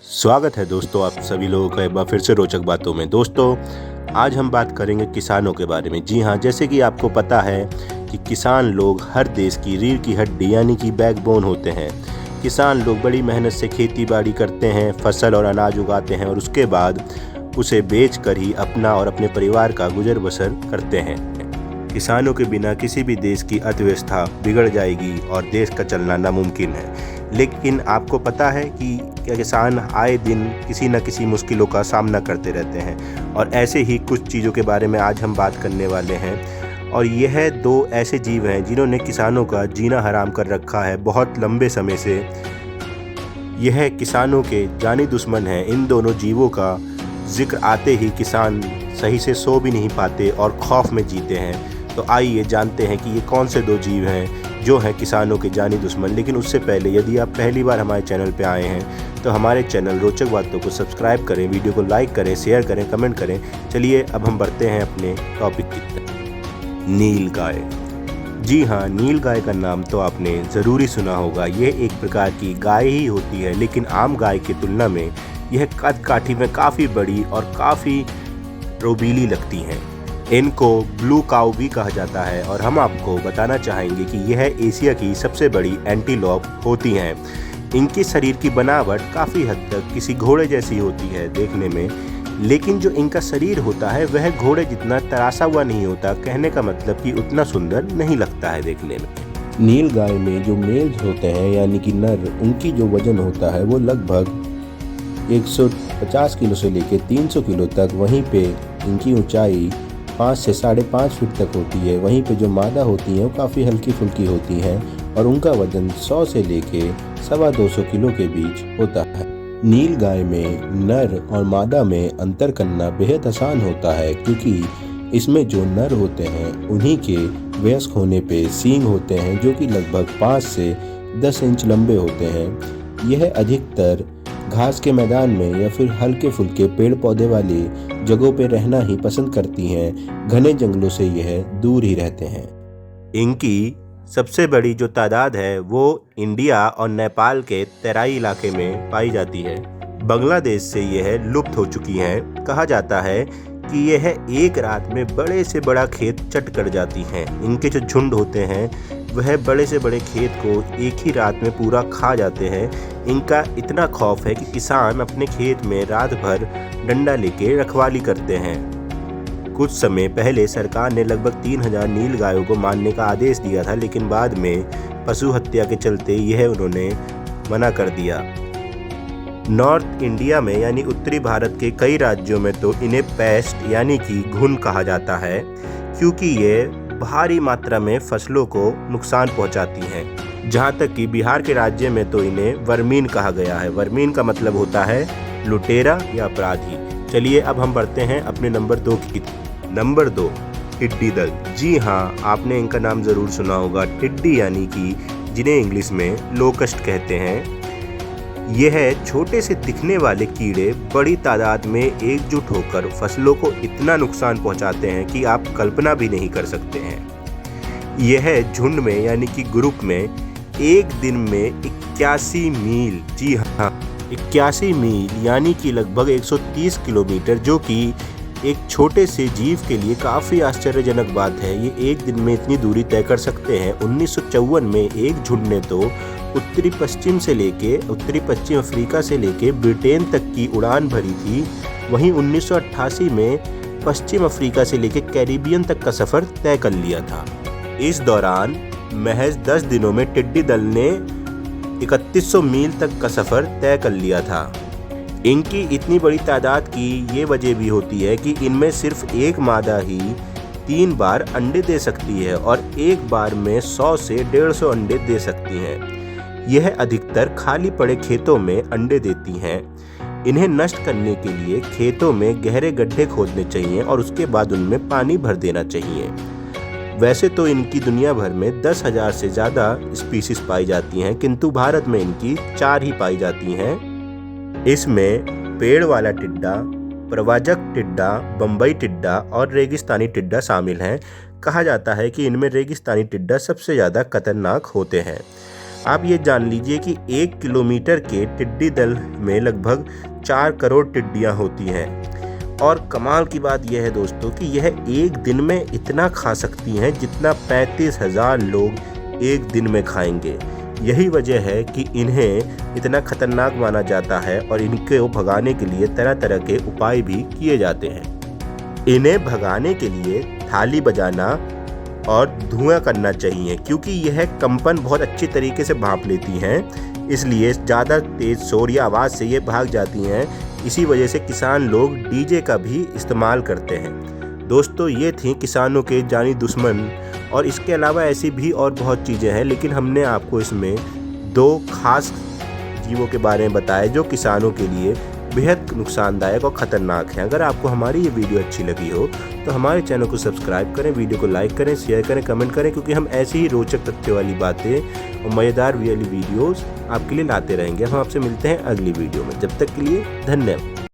स्वागत है दोस्तों आप सभी लोगों का एक बार फिर से रोचक बातों में। दोस्तों आज हम बात करेंगे किसानों के बारे में। जी हाँ, जैसे कि आपको पता है कि किसान लोग हर देश की रीढ़ की हड्डी यानी कि बैकबोन होते हैं। किसान लोग बड़ी मेहनत से खेती बाड़ी करते हैं, फसल और अनाज उगाते हैं और उसके बाद उसे बेच कर ही अपना और अपने परिवार का गुजर बसर करते हैं। किसानों के बिना किसी भी देश की अर्थव्यवस्था बिगड़ जाएगी और देश का चलना नामुमकिन है। लेकिन आपको पता है कि किसान आए दिन किसी न किसी मुश्किलों का सामना करते रहते हैं और ऐसे ही कुछ चीज़ों के बारे में आज हम बात करने वाले हैं। और यह दो ऐसे जीव हैं जिन्होंने किसानों का जीना हराम कर रखा है बहुत लंबे समय से। यह किसानों के जानी दुश्मन हैं। इन दोनों जीवों का जिक्र आते ही किसान सही से सो भी नहीं पाते और खौफ में जीते हैं। तो आइए जानते हैं कि ये कौन से दो जीव हैं जो हैं किसानों के जानी दुश्मन। लेकिन उससे पहले यदि आप पहली बार हमारे चैनल पर आए हैं तो हमारे चैनल रोचक बातों को सब्सक्राइब करें, वीडियो को लाइक करें, शेयर करें, कमेंट करें। चलिए अब हम बढ़ते हैं अपने टॉपिक की तरफ। नीलगाय। जी हाँ, नीलगाय का नाम तो आपने ज़रूरी सुना होगा। यह एक प्रकार की गाय ही होती है, लेकिन आम गाय की तुलना में यह कद काठी में काफ़ी बड़ी और काफ़ी रोबीली लगती हैं। इनको ब्लू काऊ भी कहा जाता है और हम आपको बताना चाहेंगे कि यह एशिया की सबसे बड़ी एंटीलोप होती हैं। इनके शरीर की बनावट काफ़ी हद तक किसी घोड़े जैसी होती है देखने में, लेकिन जो इनका शरीर होता है वह घोड़े जितना तरासा हुआ नहीं होता। कहने का मतलब कि उतना सुंदर नहीं लगता है देखने में। नीलगाय में जो मेल्स होते हैं यानी कि नर, उनकी जो वजन होता है वो लगभग 150 किलो से लेकर 300 किलो तक। वहीं पे इनकी ऊंचाई 5 से 5.5 फीट तक होती है। वहीं पे जो मादा होती हैं वो काफ़ी हल्की फुल्की होती हैं और उनका वजन 100 से लेके 225 किलो के बीच होता है। नीलगाय में नर और मादा में अंतर करना बेहद आसान होता है, क्योंकि इसमें जो नर होते हैं उन्हीं के वयस्क होने पे सींग होते हैं जो कि लगभग 5 से 10 इंच लंबे होते हैं। यह अधिकतर घास के मैदान में या फिर हल्के फुल्के पेड़ पौधे वाली जगहों पे रहना ही पसंद करती हैं। घने जंगलों से यह दूर ही रहते हैं। इनकी सबसे बड़ी जो तादाद है वो इंडिया और नेपाल के तराई इलाके में पाई जाती है। बांग्लादेश से यह लुप्त हो चुकी हैं। कहा जाता है कि यह एक रात में बड़े से बड़ा खेत चट कर जाती हैं। इनके जो झुंड होते हैं वह बड़े से बड़े खेत को एक ही रात में पूरा खा जाते हैं। इनका इतना खौफ है कि किसान अपने खेत में रात भर डंडा लेके रखवाली करते हैं। कुछ समय पहले सरकार ने लगभग 3000 नीलगायों को मारने का आदेश दिया था, लेकिन बाद में पशु हत्या के चलते यह उन्होंने मना कर दिया। नॉर्थ इंडिया में यानी उत्तरी भारत के कई राज्यों में तो इन्हें पेस्ट यानी कि घुन कहा जाता है, क्योंकि ये भारी मात्रा में फसलों को नुकसान पहुंचाती हैं। जहां तक कि बिहार के राज्य में तो इन्हें वर्मीन कहा गया है। वर्मीन का मतलब होता है लुटेरा या अपराधी। चलिए अब हम बढ़ते हैं अपने नंबर 2 की। नंबर 2, टिड्डी दल। जी हाँ, आपने इनका नाम ज़रूर सुना होगा। टिड्डी यानी कि जिन्हें इंग्लिश में लोकस्ट कहते हैं। यह छोटे से दिखने वाले कीड़े बड़ी तादाद में एकजुट होकर फसलों को इतना नुकसान पहुंचाते हैं कि आप कल्पना भी नहीं कर सकते हैं। यह झुंड में यानी कि ग्रुप में एक दिन में 81 मील, जी हाँ 81 मील यानी कि लगभग 130 किलोमीटर, जो कि एक छोटे से जीव के लिए काफ़ी आश्चर्यजनक बात है। ये एक दिन में इतनी दूरी तय कर सकते हैं। 1954 में एक झुंड ने तो उत्तरी पश्चिम अफ्रीका से लेके ब्रिटेन तक की उड़ान भरी थी। वहीं 1988 में पश्चिम अफ्रीका से लेके कैरिबियन तक का सफ़र तय कर लिया था। इस दौरान महज 10 दिनों में टिड्डी दल ने 3100 मील तक का सफ़र तय कर लिया था। इनकी इतनी बड़ी तादाद की ये वजह भी होती है कि इनमें सिर्फ एक मादा ही 3 बार अंडे दे सकती है और एक बार में 100 से 150 अंडे दे सकती हैं। यह अधिकतर खाली पड़े खेतों में अंडे देती हैं। इन्हें नष्ट करने के लिए खेतों में गहरे गड्ढे खोदने चाहिए और उसके बाद उनमें पानी भर देना चाहिए। वैसे तो इनकी दुनिया भर में 10,000 से ज़्यादा स्पीशीज पाई जाती हैं, किंतु भारत में इनकी 4 ही पाई जाती हैं। इसमें पेड़ वाला टिड्डा, प्रवाजक टिड्डा, बम्बई टिड्डा और रेगिस्तानी टिड्डा शामिल हैं। कहा जाता है कि इनमें रेगिस्तानी टिड्डा सबसे ज़्यादा खतरनाक होते हैं। आप ये जान लीजिए कि 1 किलोमीटर के टिड्डी दल में लगभग 4 करोड़ टिड्डियाँ होती हैं। और कमाल की बात यह है दोस्तों कि यह एक दिन में इतना खा सकती हैं जितना 35,000 लोग एक दिन में खाएंगे। यही वजह है कि इन्हें इतना खतरनाक माना जाता है और इनको भगाने के लिए तरह तरह के उपाय भी किए जाते हैं। इन्हें भगाने के लिए थाली बजाना और धुआं करना चाहिए, क्योंकि यह कंपन बहुत अच्छी तरीके से भांप लेती हैं, इसलिए ज़्यादा तेज़ शोर या आवाज़ से ये भाग जाती हैं। इसी वजह से किसान लोग डीजे का भी इस्तेमाल करते हैं। दोस्तों, ये थी किसानों के जानी दुश्मन, और इसके अलावा ऐसी भी और बहुत चीज़ें हैं, लेकिन हमने आपको इसमें 2 खास जीवों के बारे में बताया जो किसानों के लिए बेहद नुकसानदायक और ख़तरनाक है। अगर आपको हमारी ये वीडियो अच्छी लगी हो तो हमारे चैनल को सब्सक्राइब करें, वीडियो को लाइक करें, शेयर करें, कमेंट करें, क्योंकि हम ऐसी ही रोचक तथ्य वाली बातें और मज़ेदार वाली वीडियोस आपके लिए लाते रहेंगे। हम आपसे मिलते हैं अगली वीडियो में। जब तक के लिए धन्यवाद।